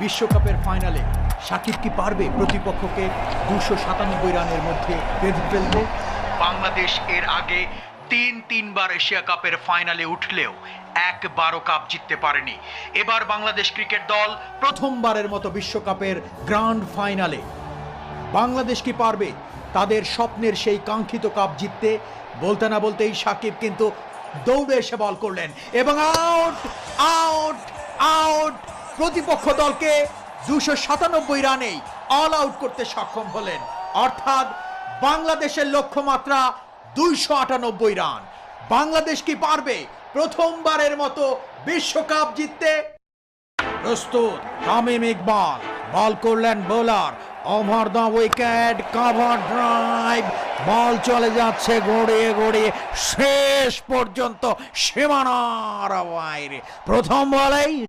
বিশ্বকাপের ফাইনালে সাকিব কি পারবে প্রতিপক্ষকে 297 রানের মধ্যে বেঁধে ফেলতে? বাংলাদেশ এর আগে তিনবার এশিয়া কাপের ফাইনালে উঠলেও একবারও কাপ জিততে পারেনি। এবার বাংলাদেশ ক্রিকেট দল প্রথমবারের মতো বিশ্বকাপের গ্র্যান্ড ফাইনালে। বাংলাদেশ কি পারবে তাদের স্বপ্নের সেই কাঙ্ক্ষিত কাপ জিততে? বলতে না বলতেই সাকিব কিন্তু দৌড়ে এসে বল করলেন এবং আউট আউট আউট। প্রতিপক্ষ দলকে 297 রানেই অল আউট করতে সক্ষম হলেন। অর্থাৎ বাংলাদেশের লক্ষ্যমাত্রা 298 রান। বাংলাদেশ কি পারবে প্রথমবারের মতো বিশ্বকাপ জিততে? প্রস্তুত তামিম ইকবাল, বল করলেন bowler, over the wicket, cover drive, ball চলে যাচ্ছে গড়িয়ে গড়িয়ে শেষ পর্যন্ত সীমানার বাইরে। প্রথম বলেই